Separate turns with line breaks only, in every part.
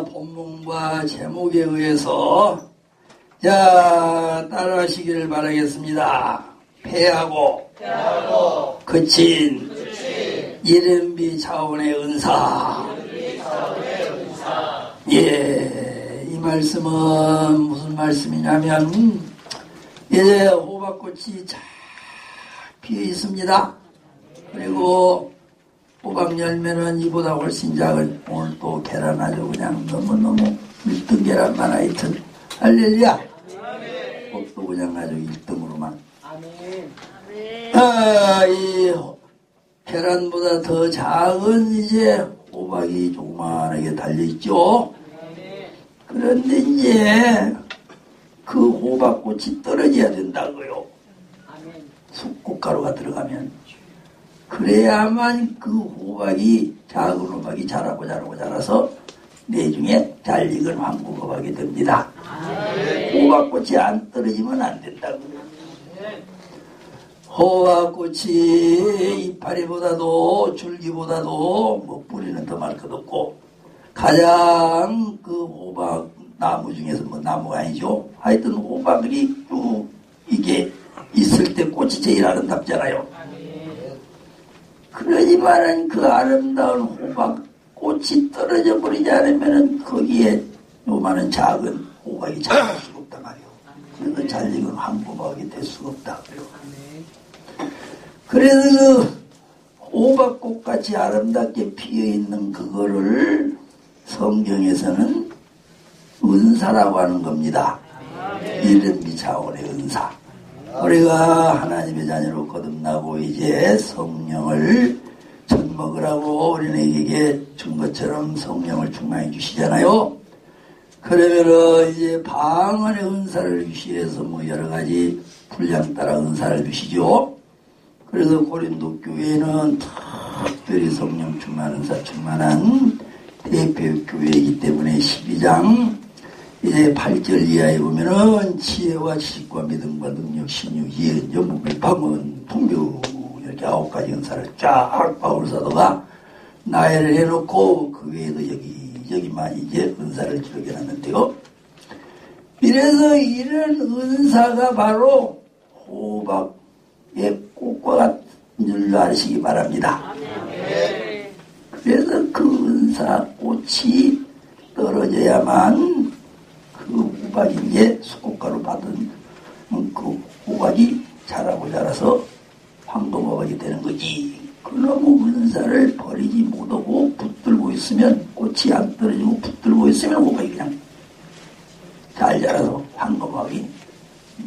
본문과 제목에 의해서 따라하시기를 바라겠습니다. 패하고 그친 이른비 차원의 은사. 이 말씀은 무슨 말씀이냐면 이제 호박꽃이 잘 피어 있습니다. 그리고 호박 열매는 이보다 훨씬 작은, 오늘 또 계란 아주 그냥 너무너무 1등 계란만 하여튼 할렐루야. 꽃도 그냥 아주 1등으로만. 이 계란보다 더 작은 이제 호박이 조그만하게 달려있죠. 그런데 이제 그 호박꽃이 떨어져야 된다고요. 쑥꽃가루가 들어가면. 그래야만 그 호박이, 작은 호박이 자라서 내중에 잘 익은 황금호박이 됩니다. 호박꽃이 안 떨어지면 안 된다고요. 호박꽃이 이파리보다도 줄기보다도 뿌리는 더 말 것 없고, 가장 그 호박 나무 중에서 나무가 아니죠. 하여튼 호박이 쭉 이게 있을 때 꽃이 제일 아름답잖아요. 그러지만은 그 아름다운 호박 꽃이 떨어져 버리지 않으면은 거기에 요만한 작은 호박이 자랄 수가 없단 말이에요. 그래서 잘 익은 황금호박이 될 수가 없다고요. 그래서 그 호박꽃같이 아름답게 피어있는 그거를 성경에서는 은사라고 하는 겁니다. 이른비 차원의 은사. 우리가 하나님의 자녀로 거듭나고 이제 성령을 젖먹으라고 어린애에게 준 것처럼 성령을 충만해 주시잖아요. 그러면은 이제 방언의 은사를 주시해서 여러 가지 분량 따라 은사를 주시죠. 그래서 고린도 교회는 특별히 성령 충만 은사 충만한 대표 교회이기 때문에 12장 이제 8절 이하에 보면은 지혜와 지식과 믿음과 능력, 신유, 예언, 연복의 방언, 통교 이렇게 9가지 은사를 쫙 바울사도가 나열을 해놓고 그 외에도 여기만 이제 은사를 기록해놨는데요. 이래서 이런 은사가 바로 호박의 꽃과 같은 줄 아시기 바랍니다. 그래서 그 은사 꽃이 떨어져야만 그 호박이 이제 수꽃가루 받은 그 호박이 자라서 황금호박이 되는 거지. 그놈의 은사를 버리지 못하고 붙들고 있으면, 꽃이 안 떨어지고 붙들고 있으면 호박이 그냥 잘 자라서 황금호박이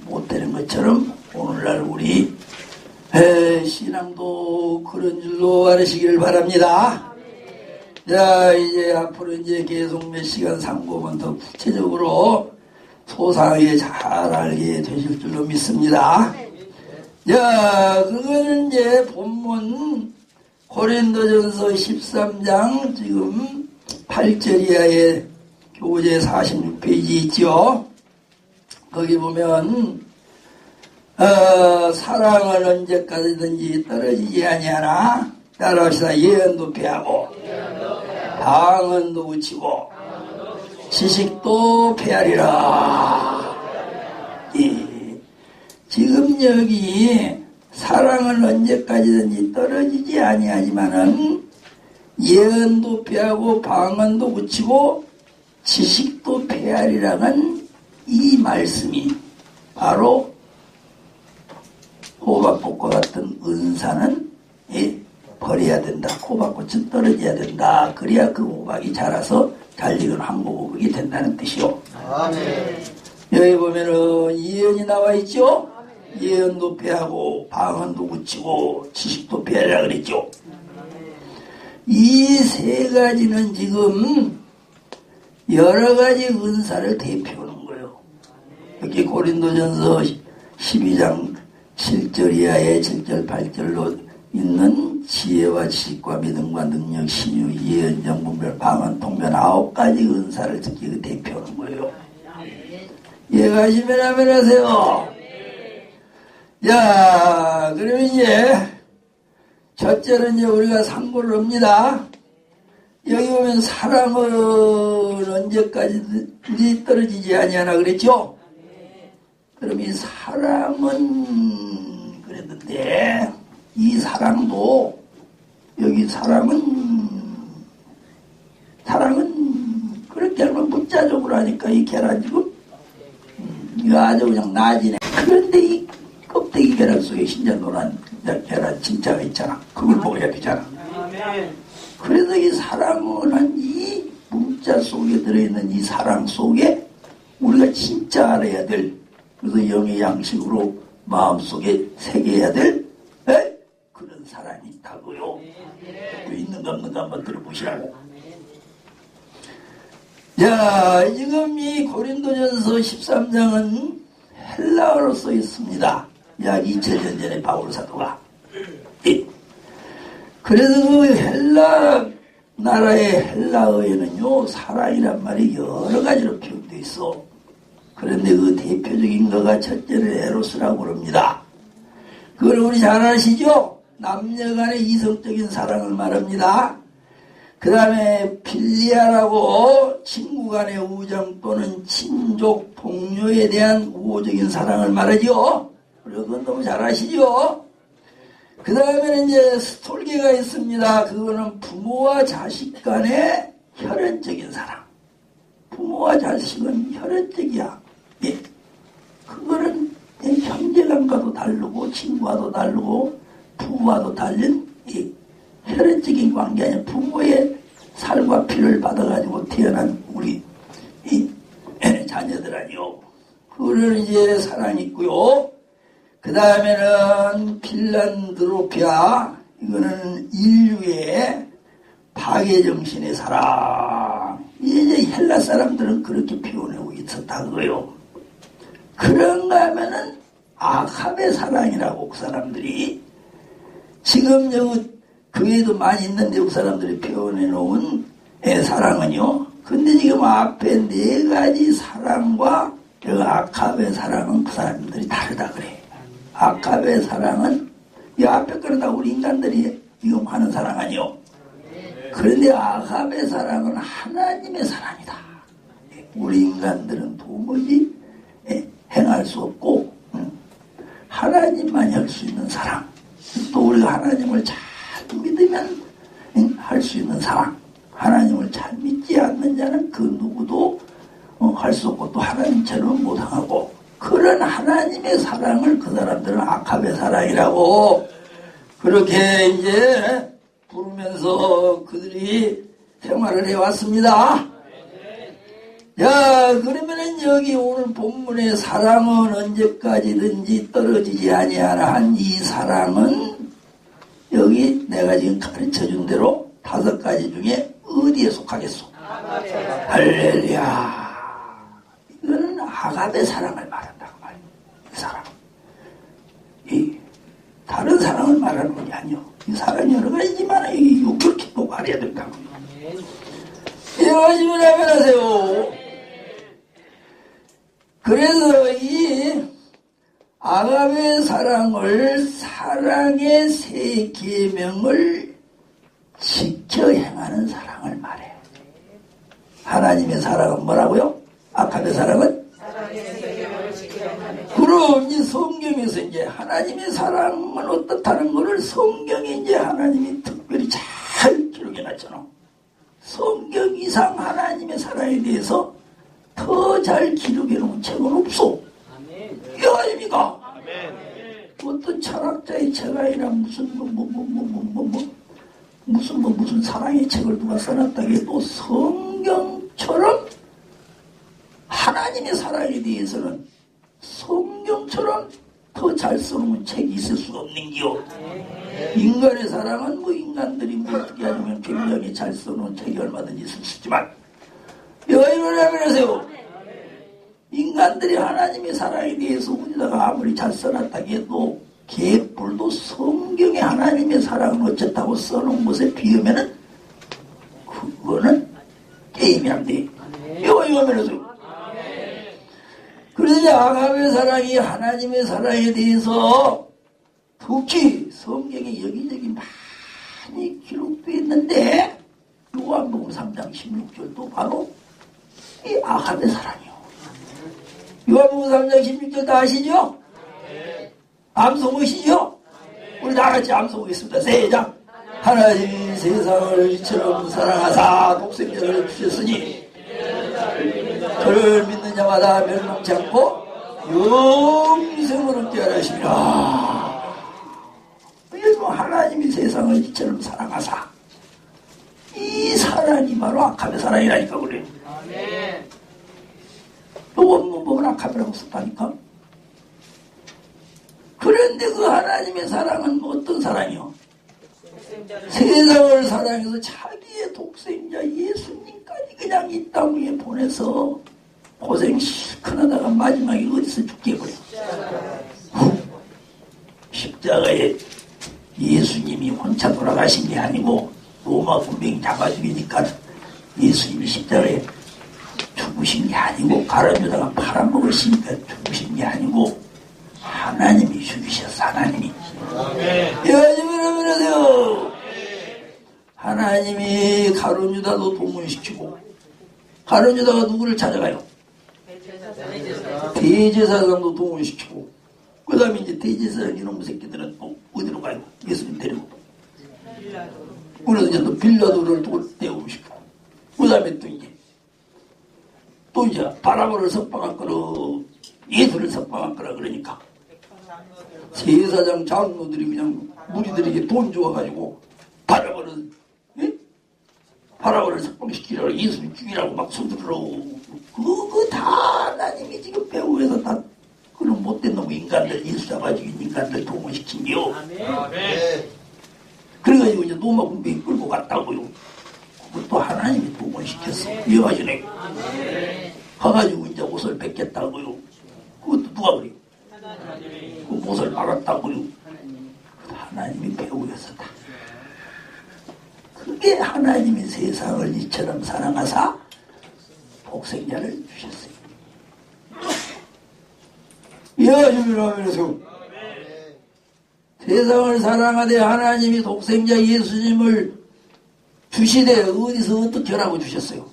못 되는 것처럼 오늘날 우리 신앙도 그런 줄로 알으시기를 바랍니다. 자, 이제 앞으로 이제 계속 몇 시간 상고면 더 구체적으로 소상하게 잘 알게 되실 줄로 믿습니다. 자, 그거는 이제 본문 고린도전서 13장 지금 8절 이하에 교재 46페이지 있죠. 거기 보면 사랑은 언제까지든지 떨어지지 아니하나 따라합시다. 예언도 패하고 방언도 그치고 지식도 패하리라. 지금 여기 사랑은 언제까지든지 떨어지지 아니하지만은 예언도 패하고 방언도 그치고 지식도 패하리라는 이 말씀이 바로 호박꽃과 같은 은사는 버려야 된다. 호박꽃은 떨어져야 된다. 그래야 그 호박이 자라서 잘 익은 황금호박이 된다는 뜻이요. 여기 보면은 예언이 나와 있죠. 예언도 패하고 방언도 그치고 지식도 패하라 그랬죠. 이 세 가지는 지금 여러 가지 은사를 대표하는 거예요. 여기 고린도전서 12장 7절 이하에 7절 8절로 있는 지혜와 지식과 믿음과 능력, 신유, 예언, 정분별, 방언, 통변 9가지 은사를 특히 대표하는 거예요. 이해가시면 아멘 하세요. 자, 그러면 이제 첫째는 이제 우리가 상고를 합니다. 여기 보면 사랑은 언제까지 떨어지지 아니하나 그랬죠? 그럼 이 사랑은 그랬는데 이 사랑도 여기 사랑은 그렇게 하면 문자적으로 하니까 이 계란 지금 이거 아주 그냥 나지네. 그런데 이 껍데기 계란 속에 신장 노란 계란 진짜가 있잖아. 그걸 먹어야 되잖아. 그래서 이 사랑은 이 문자 속에 들어있는 이 사랑 속에 우리가 진짜 알아야 될, 그래서 영의 양식으로 마음속에 새겨야 될 그런 사랑이 있다고요. 그 있는가 없는가 한번 들어보시라고. 자, 지금 이 고린도전서 13장은 헬라어로 써 있습니다. 약 2000년 전에 바울 사도가. 그래서 그 헬라 나라의 헬라어에는요, 사랑이란 말이 여러 가지로 표현되어 있어. 그런데 그 대표적인 거가 첫째는 에로스라고 그럽니다. 그걸 우리 잘 아시죠? 남녀 간의 이성적인 사랑을 말합니다. 그 다음에 필리아라고 친구 간의 우정 또는 친족, 동료에 대한 우호적인 사랑을 말하죠. 그리고 그건 너무 잘 아시죠? 그 다음에는 이제 스톨게가 있습니다. 그거는 부모와 자식 간의 혈연적인 사랑. 부모와 자식은 혈연적이야. 예. 그거는 형제간과도 다르고 친구와도 다르고 부부와도 다른 혈연적인 관계 아니야. 부모의 살과 피를 받아가지고 태어난 우리 자녀들 아니요. 그거는 이제 사랑이 있고요. 그 다음에는 필란드로피아, 이거는 인류의 파괴정신의 사랑. 이제 헬라 사람들은 그렇게 표현하고 있었다 그거요. 그런가 하면은 아합의 사랑이라고 그 사람들이 지금 그 외에도 많이 있는데 그 사람들이 표현해 놓은 사랑은요. 근데 지금 앞에 4가지 사랑과 아합의 사랑은 그 사람들이 다르다 그래. 아합의 사랑은 이 앞에 거는 다 우리 인간들이 지금 하는 사랑 아니요. 그런데 아합의 사랑은 하나님의 사랑이다. 우리 인간들은 도무지 행할 수 없고 하나님만이 할 수 있는 사랑. 또 우리가 하나님을 잘 믿으면 할 수 있는 사랑. 하나님을 잘 믿지 않는 자는 그 누구도 할 수 없고 또 하나님처럼 못하고, 그런 하나님의 사랑을 그 사람들은 아합의 사랑이라고 그렇게 이제 부르면서 그들이 생활을 해왔습니다. 야, 그러면은 여기 오늘 본문의 사랑은 언제까지든지 떨어지지 아니하라 한 이 사랑은 여기 내가 지금 가르쳐 준 대로 5가지 중에 어디에 속하겠소? 할렐루야. 이거는 아합의 사랑을 말한다고 말이야. 이 사랑. 이 다른 사랑을 말하는 것이 아니요. 이 사랑이 여러 가지지만 이거 그렇게 꼭 말해야 된다고. 여러 가지면 하세요. 그래서 이 아합의 사랑을 사랑의 3계명을 지켜 행하는 사랑을 말해. 하나님의 사랑은 뭐라고요? 아합의 사랑은? 그럼 이제 성경에서 이제 하나님의 사랑은 어떻다는 것을 성경에 이제 하나님이 특별히 잘 기록해놨잖아. 성경 이상 하나님의 사랑에 대해서 더 잘 기록해놓은 책은 없어. 이거 아닙니까? 어떤 철학자의 책 아니라 무슨 사랑의 책을 누가 써놨다고 해도 성경처럼 하나님의 사랑에 대해서는 성경처럼 더 잘 써놓은 책이 있을 수가 없는기요. 인간의 사랑은 인간들이 어떻게 하면 굉장히 잘 써놓은 책이 얼마든지 있을 수 있지만 여러분 하세요. 인간들이 하나님의 사랑에 대해서 우리가 아무리 잘 써놨다고 해도 개뿔도 성경에 하나님의 사랑은 어쨌다고 써놓은 것에 비하면은 그거는 게임이 안 돼. 이거 하면서 그래서 아합의 사랑이 하나님의 사랑에 대해서 특히 성경에 여기저기 많이 기록되어 있는데 요한복음 악함의 사랑이요. 요한복음 3장 16절 다 아시죠? 암송하시죠? 우리 다 같이 암송하겠습니다. 세 장. 하나님이 세상을 이처럼 사랑하사 독생자를 주셨으니 그를 믿는 자마다 멸망치 않고 영생을 얻게 하시리라. 하나님이 세상을 이처럼 사랑하사, 이 사랑이 바로 악함의 사랑이라니까 그래요. 또 원문법은 악함이라고 썼다니까. 그런데 그 하나님의 사랑은 어떤 사랑이요? 세상을 사랑해서 자기의 독생자 예수님까지 그냥 이 땅 위에 보내서 고생 실컷 하다가 마지막에 어디서 죽게 해버려. 십자가에 예수님이 혼자 돌아가신 게 아니고 로마 군병이 잡아 죽이니까 예수님이 십자가에 죽으신 게 아니고 가라주다가 팔아먹으시니까 죽으신 게 아니고 하나님이 죽이셨어. 하나님이. 여러분 하나님이 가룟유다도 동원시키고, 가룟유다가 누구를 찾아가요? 대제사장도 동원시키고, 그 다음에 이제 대제사장 이놈의 새끼들은 또 어디로 가요? 예수님 데리고. 그래서 이제 또 빌라도를 또 데우시고, 그 다음에 또 이제 바라바를 석방할 거라, 예수를 석방할 거라 그러니까 제사장 장로들이 그냥 무리들에게 돈 주어가지고 바라바를 석방시키라고 예수를 죽이라고 막 손들으라고. 그거 다 하나님이 지금 배후에서 다 그런 못된 놈 인간들, 예수 잡아 죽인 인간들 동원시킨겨. 그래가지고 이제 로마 군병이 끌고 갔다고요. 그것도 하나님이 동원시켰어. 이해하시네. 가가지고 이제 옷을 뺏겠다고요. 그것도 누가 그래요? 그 못을 막았다고요. 하나님이 배후에서 다. 그게 하나님이 세상을 이처럼 사랑하사 독생자를 주셨어요. 이해하시면서 세상을 사랑하되 하나님이 독생자 예수님을 주시되 어디서 어떻게 하라고 주셨어요?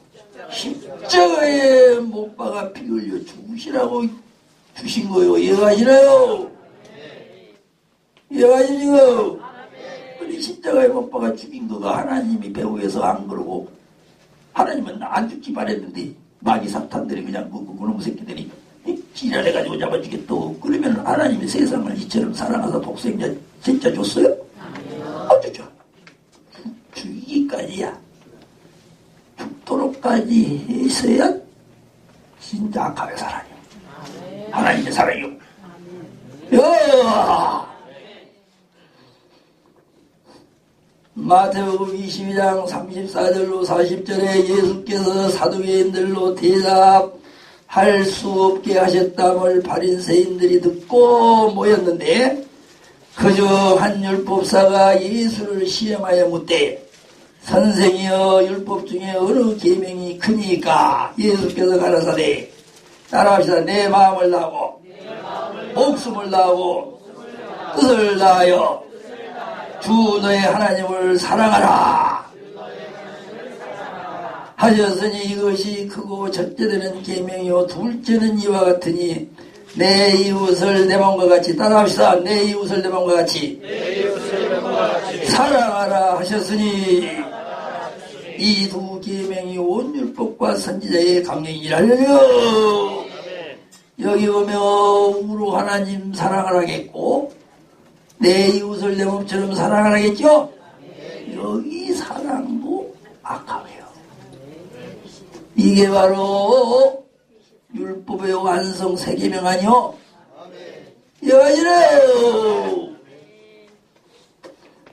십자가에 못 박아 피 흘려 죽으시라고 주신 거요. 이해하시나요? 이해하시죠? 우리 십자가에 못 박아 죽인 거가 하나님이 배후에서 안 그러고, 하나님은 안 죽지 말했는데 마귀 사탄들이 그냥 그놈 새끼들이 지랄해가지고 잡아주겠다고. 그러면 하나님이 세상을 이처럼 사랑하사 독생자 진짜 줬어요? 안 주죠. 죽이기까지야. 죽도록까지 했어야 진짜 악함의 사랑이요. 하나님의 사랑이요. 야! 마태복음 22장 34절로 40절에 예수께서 사두개인들로 대답할 수 없게 하셨담을 바리새인들이 듣고 모였는데, 그중 한 율법사가 예수를 시험하여 묻되, 선생이여 율법 중에 어느 계명이 크니까? 예수께서 가라사대 따라합시다. 내 마음을 다하고 목숨을 다하고 뜻을 다하여 주 너의 하나님을 사랑하라 하셨으니 이것이 크고 첫째는 계명이요 둘째는 이와 같으니 내 이웃을 내 마음과 같이. 따라합시다. 내 이웃을 내 마음과 같이 사랑하라 하셨으니 이 두 계명이 온 율법과 선지자의 강령이라. 여기 보면 우로 하나님 사랑을 하겠고 내 이웃을 내 몸처럼 사랑을 하겠죠. 여기 사랑도 악함이에요. 이게 바로 율법의 완성 세계명 아니요? 여기래요.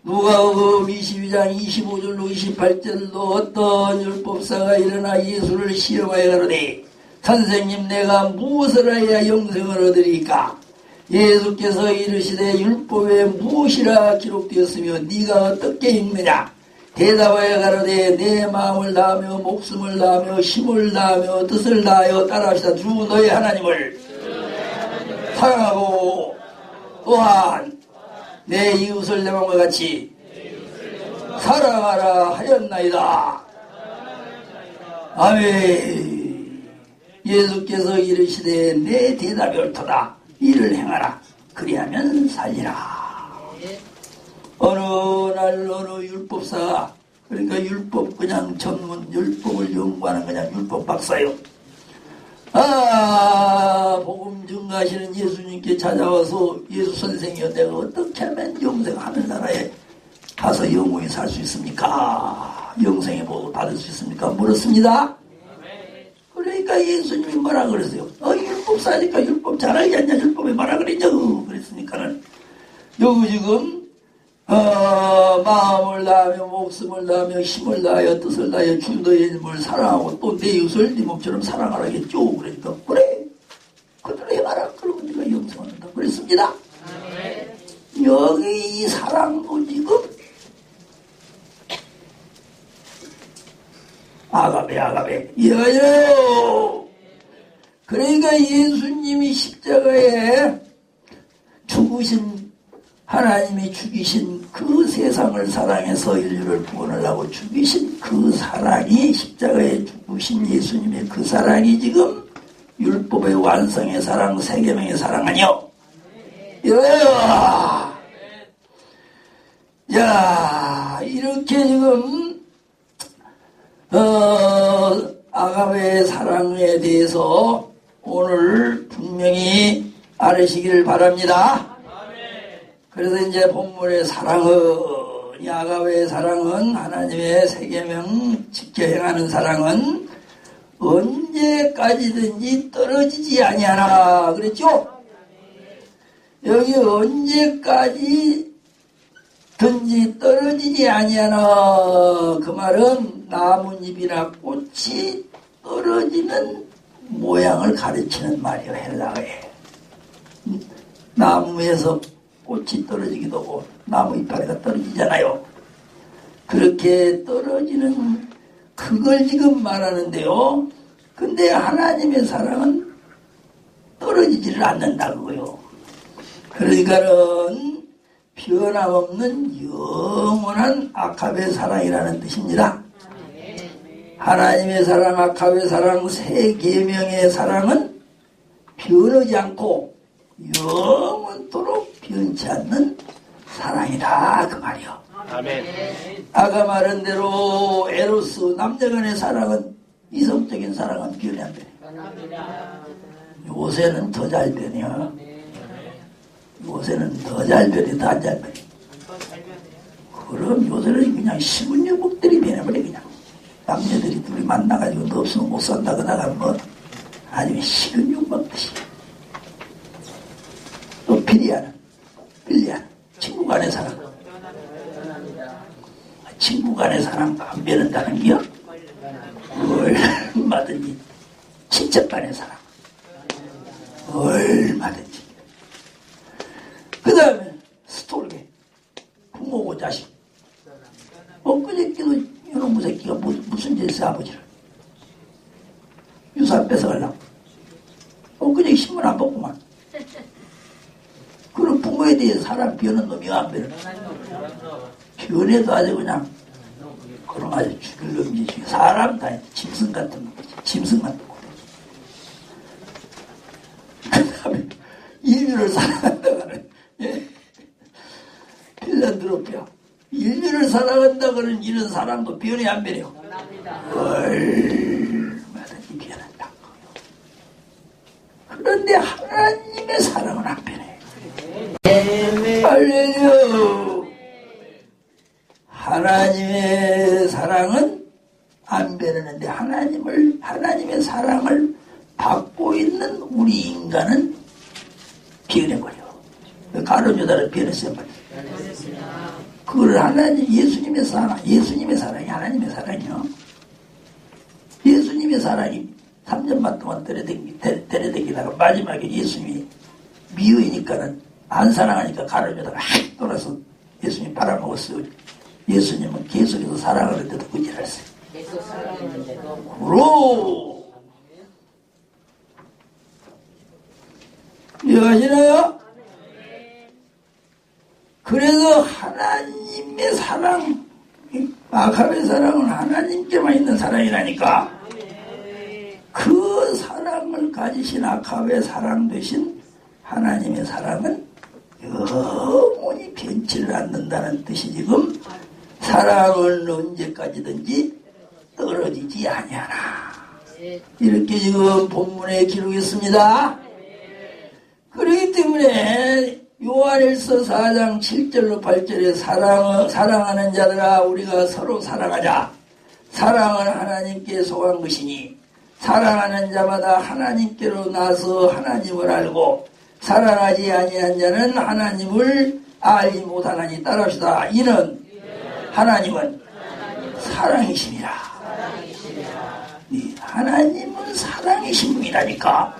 누가복음 22장 25절로 28절로 어떤 율법사가 일어나 예수를 시험하여 가로되 선생님 내가 무엇을 해야 영생을 얻으리까? 예수께서 이르시되 율법에 무엇이라 기록되었으며 네가 어떻게 읽느냐? 대답하여 가로되 내 마음을 다하며 목숨을 다하며 힘을 다하며 뜻을 다하여. 따라합시다. 주 너의 하나님을 사랑하고 또한 내 이웃을 내 마음과 같이 사랑하라 하였나이다. 아멘. 예수께서 이르시되 내 대답이 옳도다. 이를 행하라. 그리하면 살리라. 어느 날 어느 율법사가, 그러니까 율법 그냥 전문, 율법을 연구하는 그냥 율법 박사요. 복음 증거하시는 예수님께 찾아와서 예수 선생이여, 내가 어떻게 하면 영생 하늘나라에 가서 영원히 살 수 있습니까? 영생의 복을 받을 수 있습니까? 물었습니다. 그러니까 예수님이 뭐라 그랬어요? 율법사니까 율법 잘 알지 않냐? 율법에 뭐라 그랬냐고 그랬으니까는 여기 지금 마음을 다하며 목숨을 다하며 힘을 다하여 뜻을 다하여 주 너의 이름을 사랑하고 또 내 이웃을 네 몸처럼 사랑하라겠죠. 그러니까 그래 그대로 해봐라. 그러면 네가 영생한다 그랬습니다. 여기 이 사랑도 지금 아가베 이해가 아니라요. 그러니까 예수님이 십자가에 죽으신, 하나님이 죽이신 그 세상을 사랑해서 인류를 구원하려고 죽이신 그 사랑이, 십자가에 죽으신 예수님의 그 사랑이 지금 율법의 완성의 사랑, 세계명의 사랑 아니요. 이거요. 자, 이렇게 지금 아가베의 사랑에 대해서 오늘 분명히 알으시기를 바랍니다. 그래서 이제 본문의 사랑은, 이 아가베의 사랑은, 하나님의 세계명 지켜 행하는 사랑은 언제까지든지 떨어지지 아니하나 그랬죠? 여기 언제까지든지 떨어지지 아니하나, 그 말은 나뭇잎이나 꽃이 떨어지는 모양을 가르치는 말이에요. 헬라어에. 나무에서 꽃이 떨어지기도 하고 나무 이파리가 떨어지잖아요. 그렇게 떨어지는 그걸 지금 말하는데요. 근데 하나님의 사랑은 떨어지지를 않는다고요. 그러니까는 변함없는 영원한 아가베 사랑이라는 뜻입니다. 하나님의 사랑, 아가베 사랑, 세 계명의 사랑은 변하지 않고 영원토록 변치 않는 사랑이다 그 말이요.
아멘.
아까 말한 대로 에로스, 남녀간의 사랑은, 이성적인 사랑은 변이 안 돼. 요새는 더 잘 변해요. 요새는 더 잘 변해, 더 안 잘 변해. 그럼 요새는 그냥 시군여복들이 변해버려. 그냥 남녀들이 둘이 만나가지고 너 없으면 못 산다 그러다가 뭐 아주 식은죽 먹듯이. 또 빌리안 친구 간의 사랑. 친구 간의 사랑 안 변한다는 게요. 얼마든지 친척 간의 사랑 얼마든지. 그 다음에 스톨게, 부모고 자식. 엊그저께도 이놈의 새끼가 무슨 짓을 했어, 아버지를. 유산 뺏어가려고. 엊그저께 신문 안 봤구만. 그런 부모에 대해 사람 변한 놈이 안 변해. 변해도 아주 그냥, 그럼 아주 죽일 놈이지. 사람 다 짐승 같은 놈이지. 짐승 같은 놈. 그 다음에 인류를 사랑한다고는, 예? 필란드로피아. 인류를 사랑한다고는 이런 사람도 변해 안 변해요? 얼마든지 변한다. 그런데 하나님의 사랑은 안 변해. 할렐루야. 하나님의 사랑은 안 변하는데 하나님의 사랑을 받고 있는 우리 인간은 변해버려. 가룟유다를 변했어요. 그걸 예수님의 사랑이 하나님의 사랑이요. 예수님의 사랑이 3년반 동안 때려대기다가 마지막에 예수님이 미워이니까는 안 사랑하니까 가룟유다가 확 돌아서 예수님 팔아먹었어요. 예수님은 계속해서 사랑을 했는데도 거짓말했어요.
계속 사랑했는데도.
그럼 이해하시나요? 그래서 하나님의 사랑, 아가베 사랑은 하나님께만 있는 사랑이라니까. 그 사랑을 가지신 아카베 사랑 되신 하나님의 사랑은 영원히 변치를 않는다는 뜻이 지금 사랑은 언제까지든지 떨어지지 아니하나 이렇게 지금 본문에 기록했습니다. 그렇기 때문에 요한일서 4장 7절로 8절에 사랑하는 자들아 우리가 서로 사랑하자. 사랑은 하나님께 속한 것이니 사랑하는 자마다 하나님께로 나서 하나님을 알고 사랑하지 아니한 자는 하나님을 알지 못하나니 따라합시다. 이는 하나님은 사랑이심이라. 하나님은 사랑이신 분이라니까.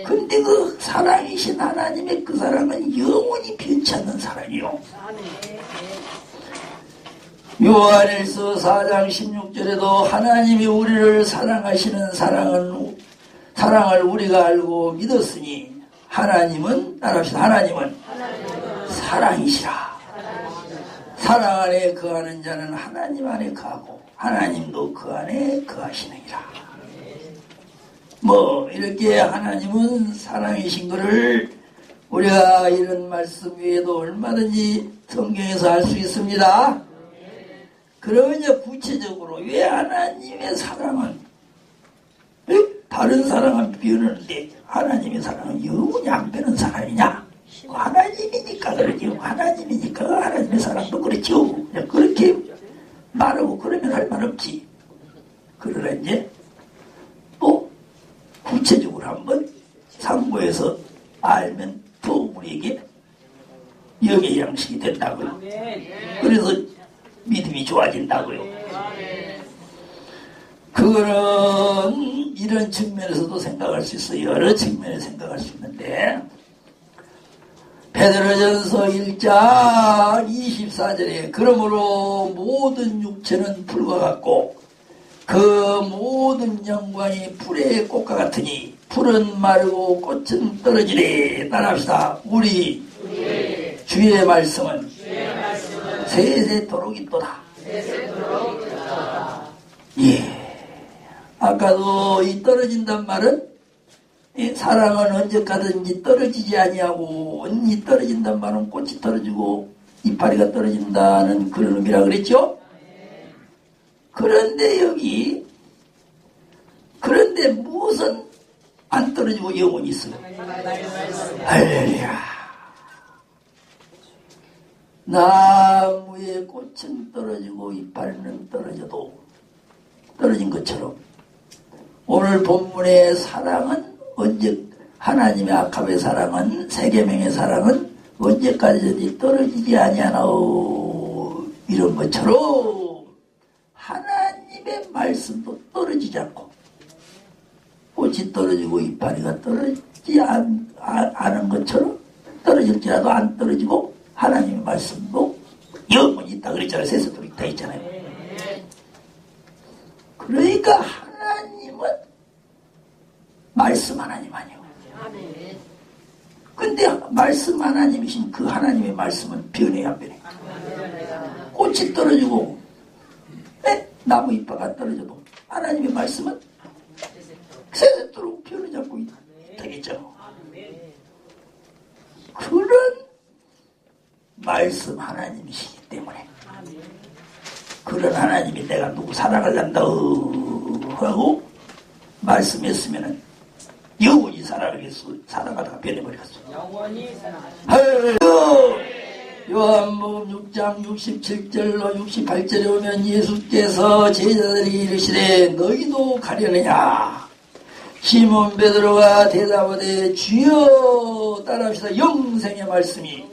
근데 그 사랑이신 하나님의 그 사랑은 영원히 변치 않는 사랑이요. 요한일서 4장 16절에도 하나님이 우리를 사랑하시는 사랑을 우리가 알고 믿었으니 하나님은 따라합시다. 하나님은 사랑이시라. 사랑 안에 거하는 자는 하나님 안에 거하고 하나님도 그 안에 거하시느니라. 이렇게 하나님은 사랑이신 것을 우리가 이런 말씀 외에도 얼마든지 성경에서 알 수 있습니다. 그러면 이제 구체적으로 왜 하나님의 사랑은 다른 사랑은 변하는데 하나님의 사랑은 영원히 안 변하는 사랑이냐? 하나님이니까 그러죠. 하나님이니까 하나님의 사랑도 그렇죠. 그렇게 말하고 그러면 할 말 없지. 그러나 이제 또 구체적으로 한번 상고해서 알면 더 우리에게 영의 양식이 된다고요. 그래서 믿음이 좋아진다고요. 그거는 이런 측면에서도 생각할 수 있어요. 여러 측면에 생각할 수 있는데 베드로전서 1장 24절에 그러므로 모든 육체는 불과 같고 그 모든 영광이 풀의 꽃과 같으니 풀은 마르고 꽃은 떨어지리. 따라합시다. 우리 주의 말씀은 세세토록 있도다. 예. 아까도 이 떨어진단 말은 이 사랑은 언제까든지 떨어지지 아니하고 이 떨어진단 말은 꽃이 떨어지고 이파리가 떨어진다는 그런 의미라 그랬죠? 그런데 여기 그런데 무엇은 안 떨어지고 영원히 있어요? 할렐루야. 나무의 꽃은 떨어지고 이파리는 떨어져도 떨어진 것처럼 오늘 본문의 사랑은 언제 하나님의 아카베 사랑은 세계명의 사랑은 언제까지 떨어지지 아니하나오 이런 것처럼 하나님의 말씀도 떨어지지 않고 꽃이 떨어지고 이파리가 떨어지지 않은 것처럼 떨어질지라도 안 떨어지고 하나님의 말씀도 영원히 있다 그랬잖아요. 세세토록 있다 했잖아요. 그러니까 하나님은 말씀 하나님 아니에요. 근데 말씀 하나님이신 그 하나님의 말씀은 변해야 안 변해. 꽃이 떨어지고 나무 이파가 떨어져도 하나님의 말씀은 세세토록 변하지 않고 있다겠죠. 그런 말씀 하나님이시기 때문에 그런 하나님이 내가 누구 사랑을 한다 하고 말씀했으면은 영원히 사랑하겠어. 사랑하다가 변해버리겠어.
영원히 사랑하겠어.
요한복음 6장 67절로 68절에 오면 예수께서 제자들에게 이르시되 너희도 가려느냐? 시몬 베드로가 대답하되 주여 따라합시다. 영생의 말씀이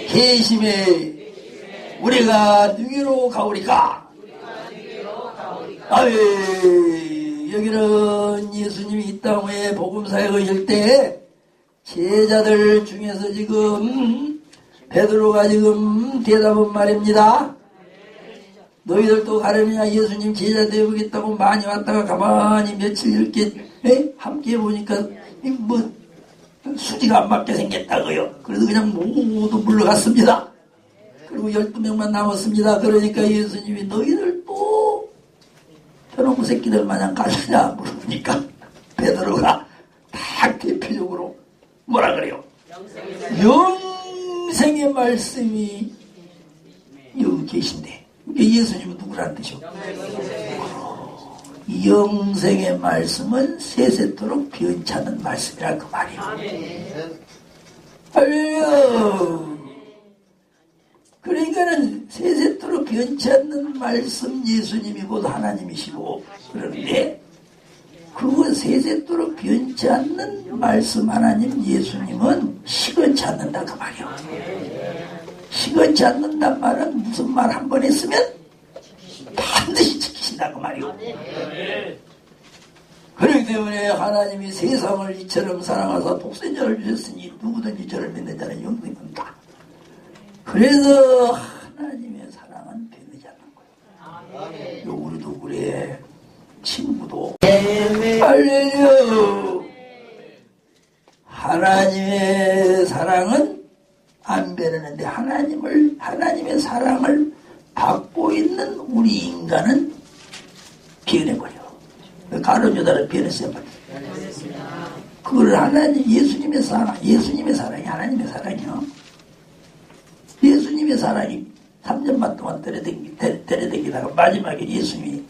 계심에 우리가 누구로 가오리까? 여기는 예수님이 이 땅에 복음사역을 때 제자들 중에서 지금 베드로가 지금 대답한 말입니다. 너희들도 가려느냐? 예수님 제자 되어보겠다고 많이 왔다가 가만히 며칠 이렇게 함께 보니까 수지가 안 맞게 생겼다고요. 그래서 그냥 모두 물러갔습니다. 그리고 12명만 남았습니다. 그러니까 예수님이 너희들도 저놈 새끼들 마냥 갈느냐 물어보니까 베드로가 딱 대표적으로 뭐라 그래요? 영생의 말씀이 여기 계신데, 예수님은 누구라는 뜻이요? 영생의 말씀은 세세토록 변치 않는 말씀이라 그 말이에요. 할렐루야. 그러니까는 세세토록 변치 않는 말씀 예수님이 곧 하나님이시고, 그런데 그거 세세토록 변치 않는 말씀 하나님 예수님은 시건치 않는다 그 말이요. 시건치 않는단 말은 무슨 말 한 번 했으면 반드시 지키신다 그 말이요. 그렇기 때문에 하나님이 세상을 이처럼 사랑하사 독생자를 주셨으니 누구든지 저를 믿는 자는 영생이 없다. 그래서 하나님의 사랑은 변하지 않는 거예요. 우리도 그래. 친구도 할렐루야. 하나님의 사랑은 안 변하는데 하나님의 사랑을 받고 있는 우리 인간은 변해버려. 가룟 유다를 변했어요. 그걸 예수님의 사랑이 하나님의 사랑이요. 예수님의 사랑이 3년 반 동안 때려댕기다가 마지막에 예수님이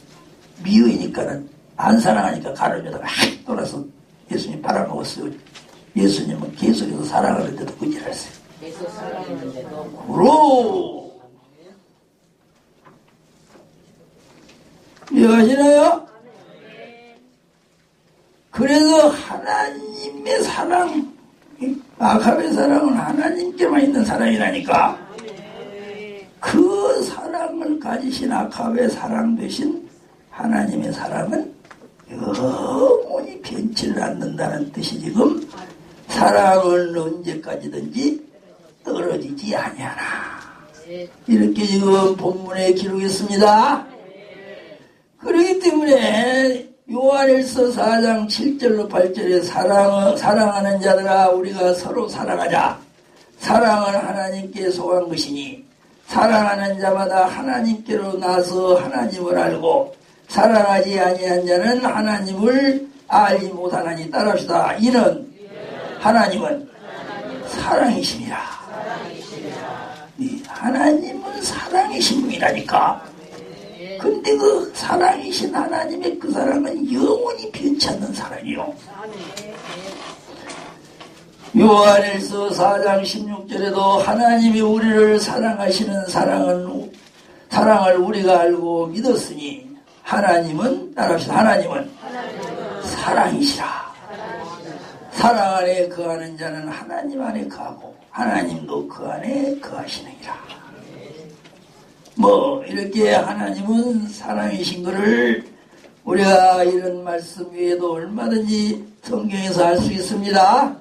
미워이니까는 안 사랑하니까 가룟 유다가 확 돌아서 예수님 팔아먹었어요. 예수님은 계속해서 사랑하는데도 거짓말했어요.
계속 사랑하는데도.
그러 이해하시나요? 그래서 하나님의 사랑, 아합의 사랑은 하나님께만 있는 사랑이라니까. 그 사랑을 가지신 아합의 사랑 되신 하나님의 사랑은 영원히 변치를 않는다는 뜻이 지금 사랑은 언제까지든지 떨어지지 아니하나. 이렇게 지금 본문에 기록했습니다. 그렇기 때문에 요한일서 4장 7절로 8절에 사랑하는 자들아 우리가 서로 사랑하자. 사랑은 하나님께 속한 것이니 사랑하는 자마다 하나님께로 나서 하나님을 알고 사랑하지 아니한 자는 하나님을 알지 못하나니. 따라합시다. 이는 하나님은 사랑이심이라. 하나님은 사랑이신 분이라니까. 근데 그 사랑이신 하나님의 그 사랑은 영원히 변치 않는 사랑이요. 요한일서 4장 16절에도 하나님이 우리를 사랑하시는 사랑을 우리가 알고 믿었으니 하나님은 따라합시다. 하나님은 사랑이시라. 사랑 안에 거하는 자는 하나님 안에 거하고 하나님도 그 안에 거하시느니라. 이렇게 하나님은 사랑이신 것을 우리가 이런 말씀 외에도 얼마든지 성경에서 알 수 있습니다.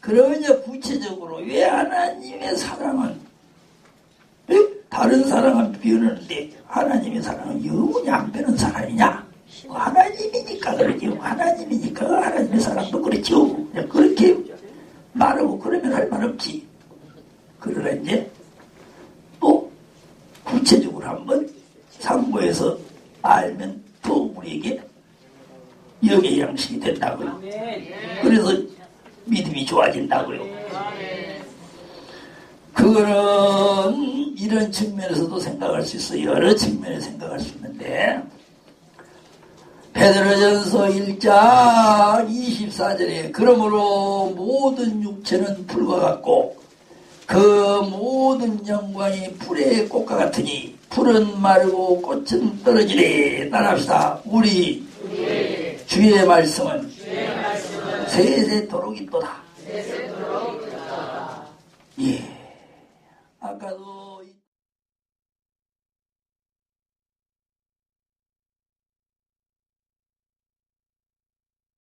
그러면 이제 구체적으로 왜 하나님의 사랑은 다른 사랑은 변하는데 하나님의 사랑은 영원히 안 변하는 사랑이냐? 하나님이니까 그러죠. 하나님이니까 하나님의 사랑도 그렇죠. 그렇게 말하고 그러면 할 말 없지. 그러나 이제 또 구체적으로 한번 상고해서 알면 더 우리에게 역의 양식이 된다고요. 그래서 믿음이 좋아진다고요. 그거는 이런 측면에서도 생각할 수 있어요. 여러 측면에서 생각할 수 있는데 베드로전서 1장 24절에 그러므로 모든 육체는 불과 같고 그 모든 영광이 풀의 꽃과 같으니 풀은 마르고 꽃은 떨어지리. 따라합시다. 우리 주의 말씀은 세세토록 있도다. 예. 아까도